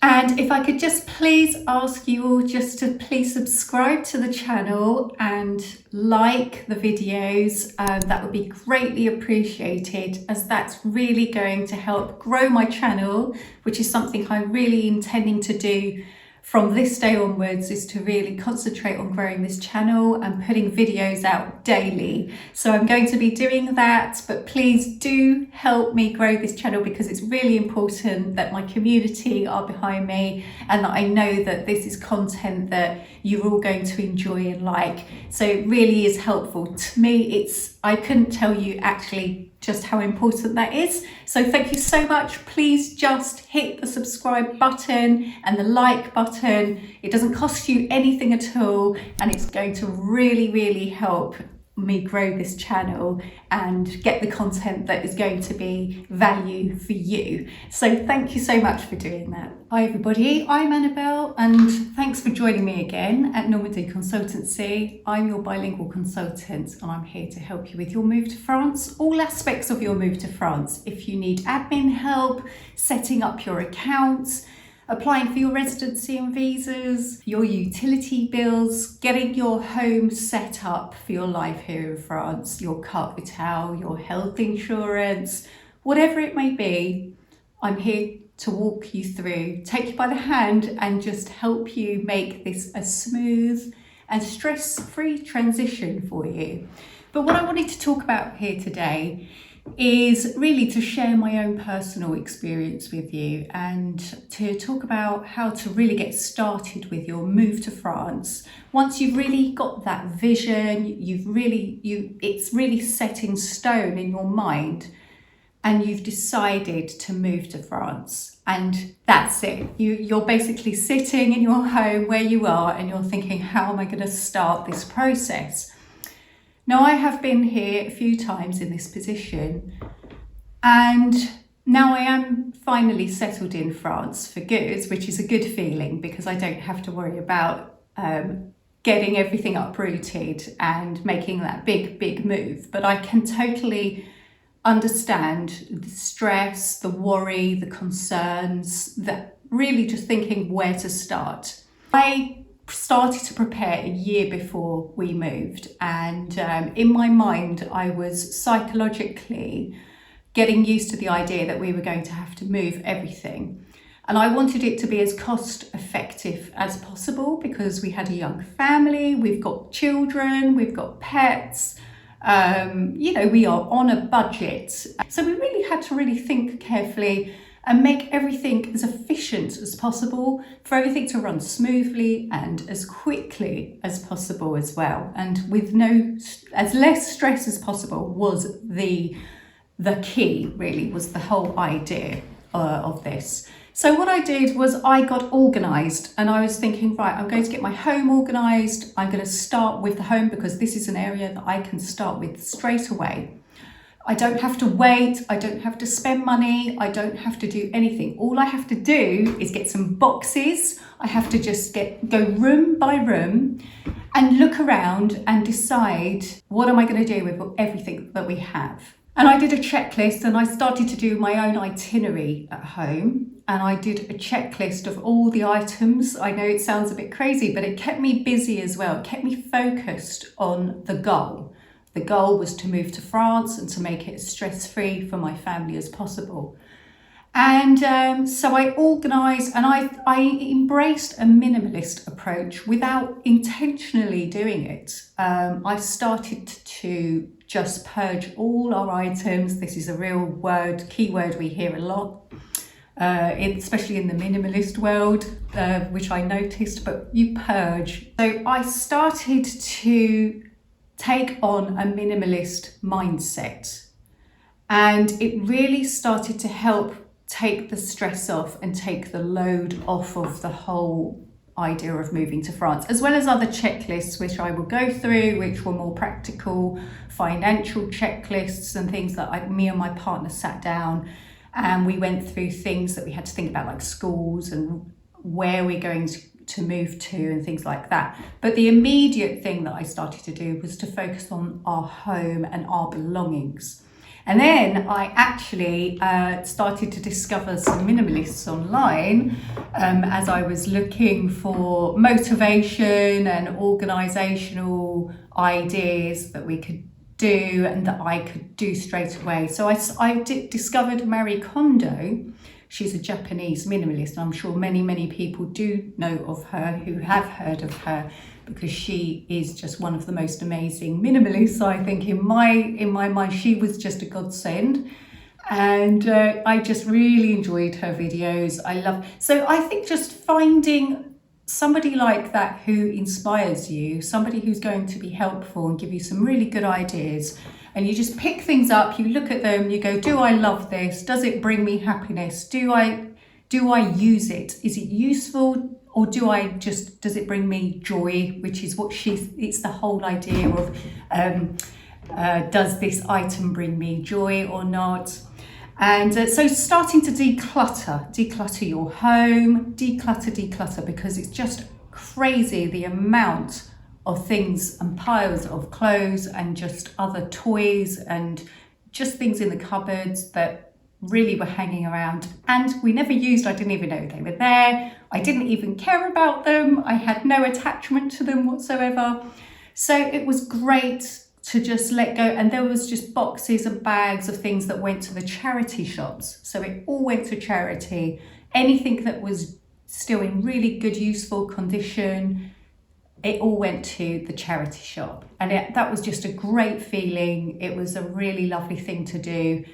And if I could just please ask you all just to please subscribe to the channel and like the videos, that would be greatly appreciated, as that's really going to help grow my channel, which is something I'm really intending to do from this day onwards, is to really concentrate on growing this channel and putting videos out daily. So I'm going to be doing that, but please do help me grow this channel, because it's really important that my community are behind me and that I know that this is content that you're all going to enjoy and like. So it really is helpful to me. I couldn't tell you actually just how important that is. So thank you so much. Please just hit the subscribe button and the like button. It doesn't cost you anything at all, and it's going to really help me grow this channel and get the content that is going to be value for you. So thank you so much for doing that. Hi everybody, I'm Annabelle, and thanks for joining me again at Normandy Consultancy. I'm your bilingual consultant, and I'm here to help you with your move to France, all aspects of your move to France. If you need admin help, setting up your accounts, applying for your residency and visas, your utility bills, getting your home set up for your life here in France, your carte vitale, your health insurance, whatever it may be, I'm here to walk you through, take you by the hand, and just help you make this a smooth and stress-free transition for you. But what I wanted to talk about here today is really to share my own personal experience with you, and to talk about how to really get started with your move to France. Once you've really got that vision, it's really set in stone in your mind, and you've decided to move to France, and that's it. You're basically sitting in your home where you are, and you're thinking, how am I going to start this process? Now, I have been here a few times in this position, and now I am finally settled in France for good, which is a good feeling, because I don't have to worry about getting everything uprooted and making that big move. But I can totally understand the stress, the worry, the concerns, that really just thinking where to start. I started to prepare a year before we moved, and in my mind I was psychologically getting used to the idea that we were going to have to move everything, and I wanted it to be as cost effective as possible, because we had a young family, we've got children, we've got pets, we are on a budget, so we really had to really think carefully and make everything as efficient as possible, for everything to run smoothly and as quickly as possible as well. And with as less stress as possible was the key, really, was the whole idea of this. So what I did was I got organised, and I was thinking, right, I'm going to get my home organised. I'm going to start with the home, because this is an area that I can start with straight away. I don't have to wait, I don't have to spend money, I don't have to do anything. All I have to do is get some boxes. I have to just go room by room and look around and decide, what am I going to do with everything that we have? And I did a checklist, and I started to do my own itinerary at home. And I did a checklist of all the items. I know it sounds a bit crazy, but it kept me busy as well. It kept me focused on the goal. The goal was to move to France and to make it as stress-free for my family as possible. And so I organised, and I embraced a minimalist approach without intentionally doing it. I started to just purge all our items. This is a real keyword we hear a lot, especially in the minimalist world, which I noticed, but you purge. So I started to take on a minimalist mindset, and it really started to help take the stress off and take the load off of the whole idea of moving to France, as well as other checklists which I will go through, which were more practical financial checklists and things that me and my partner sat down and we went through things that we had to think about, like schools and where we're going to move to and things like that. But the immediate thing that I started to do was to focus on our home and our belongings. And then I actually started to discover some minimalists online as I was looking for motivation and organizational ideas that we could do and that I could do straight away. So I discovered Marie Kondo. She's a Japanese minimalist, and I'm sure many people do know of her, who have heard of her, because she is just one of the most amazing minimalists. I think in my mind, she was just a godsend. And I just really enjoyed her videos. So I think just finding somebody like that who inspires you, somebody who's going to be helpful and give you some really good ideas, and you just pick things up, you look at them, you go, do I love this? Does it bring me happiness? Do I use it? Is it useful? Or does it bring me joy? Which is it's the whole idea of, does this item bring me joy or not? And so starting to declutter your home, declutter, because it's just crazy the amount of things and piles of clothes and just other toys and just things in the cupboards that really were hanging around and we never used. I didn't even know they were there. I didn't even care about them. I had no attachment to them whatsoever. So it was great to just let go. And there was just boxes and bags of things that went to the charity shops. So it all went to charity. Anything that was still in really good, useful condition, it all went to the charity shop. And that was just a great feeling. It was a really lovely thing to do.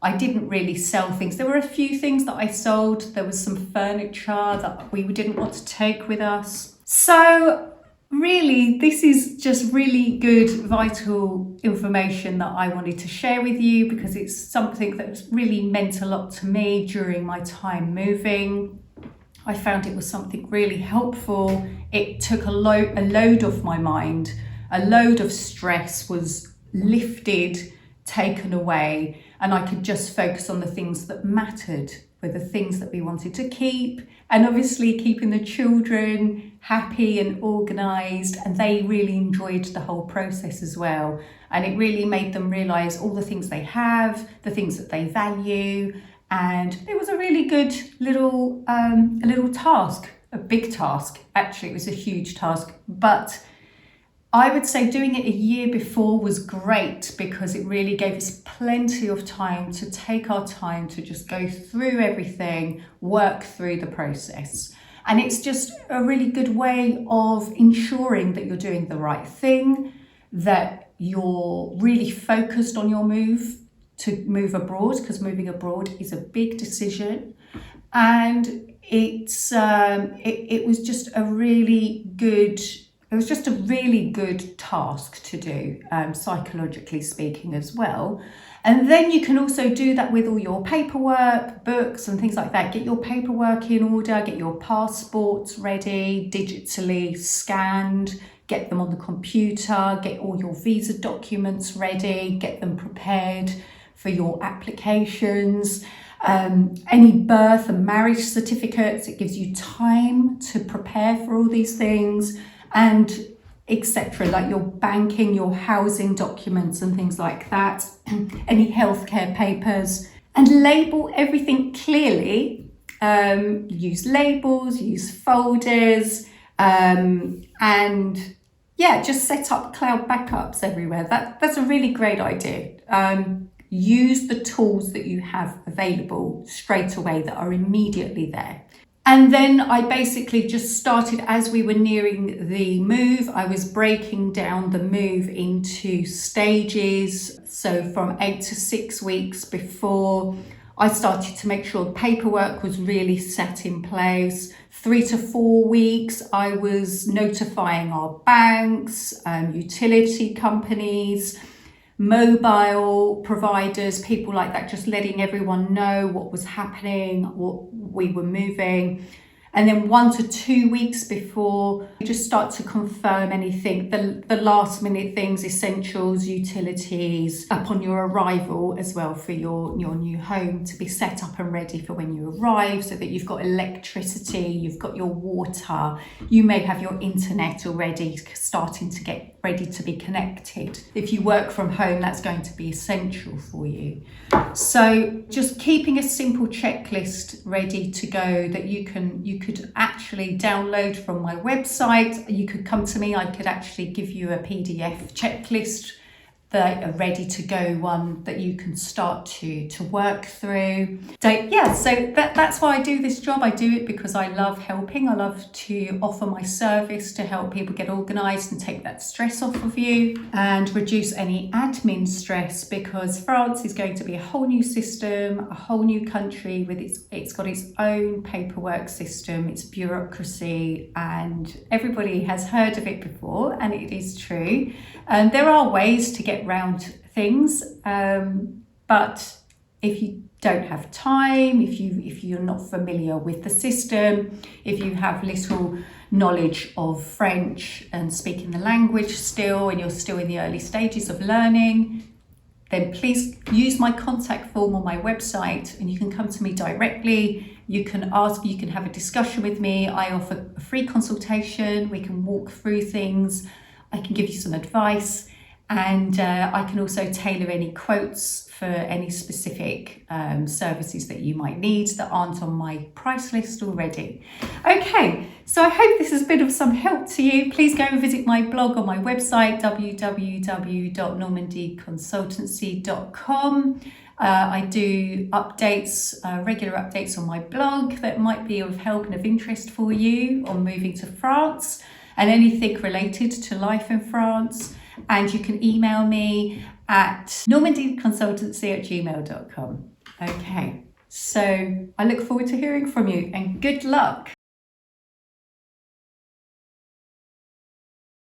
I didn't really sell things. There were a few things that I sold. There was some furniture that we didn't want to take with us. So really, this is just really good, vital information that I wanted to share with you because it's something that's really meant a lot to me during my time moving. I found it was something really helpful. It took a load off my mind. A load of stress was lifted, taken away, and I could just focus on the things that mattered, were the things that we wanted to keep, and obviously keeping the children happy and organised, and they really enjoyed the whole process as well. And it really made them realise all the things they have, the things that they value, and it was a really good little task, a big task. Actually, it was a huge task, but I would say doing it a year before was great because it really gave us plenty of time to take our time to just go through everything, work through the process. And it's just a really good way of ensuring that you're doing the right thing, that you're really focused on your move to move abroad, because moving abroad is a big decision. And it was just a really good task to do, psychologically speaking as well. And then you can also do that with all your paperwork, books and things like that. Get your paperwork in order, get your passports ready, digitally scanned, get them on the computer, get all your visa documents ready, get them prepared for your applications. Any birth and marriage certificates, it gives you time to prepare for all these things, and etc., like your banking, your housing documents and things like that, any healthcare papers, and label everything clearly. Use labels, use folders, and yeah, just set up cloud backups everywhere. That's a really great idea. Use the tools that you have available straight away that are immediately there. And then I basically just started, as we were nearing the move, I was breaking down the move into stages. So from 8 to 6 weeks before, I started to make sure paperwork was really set in place. 3 to 4 weeks, I was notifying our banks, utility companies, mobile providers, people like that, just letting everyone know what was happening, what we were moving. And then 1 to 2 weeks before, you just start to confirm anything, the last minute things, essentials, utilities, upon your arrival as well for your new home to be set up and ready for when you arrive, so that you've got electricity, you've got your water, you may have your internet already starting to get ready to be connected. If you work from home, that's going to be essential for you. So just keeping a simple checklist ready to go that you could actually download from my website. You could come to me, I could actually give you a PDF checklist, the ready to go one that you can start to work through. So yeah, so that's why I do this job. I do it because I love helping. I love to offer my service to help people get organised and take that stress off of you and reduce any admin stress, because France is going to be a whole new system, a whole new country with it's got its own paperwork system, its bureaucracy, and everybody has heard of it before, and it is true. And there are ways to get round things, but if you don't have time, if you're not familiar with the system, if you have little knowledge of French and speaking the language still, and you're still in the early stages of learning, then please use my contact form on my website and you can come to me directly. You can ask, you can have a discussion with me. I offer a free consultation. We can walk through things. I can give you some advice, and I can also tailor any quotes for any specific services that you might need that aren't on my price list already. Okay, so I hope this has been of some help to you. Please go and visit my blog on my website, www.normandyconsultancy.com. I do updates, regular updates on my blog that might be of help and of interest for you on moving to France and anything related to life in France. And you can email me at normandyconsultancy@gmail.com. Okay, so I look forward to hearing from you and good luck.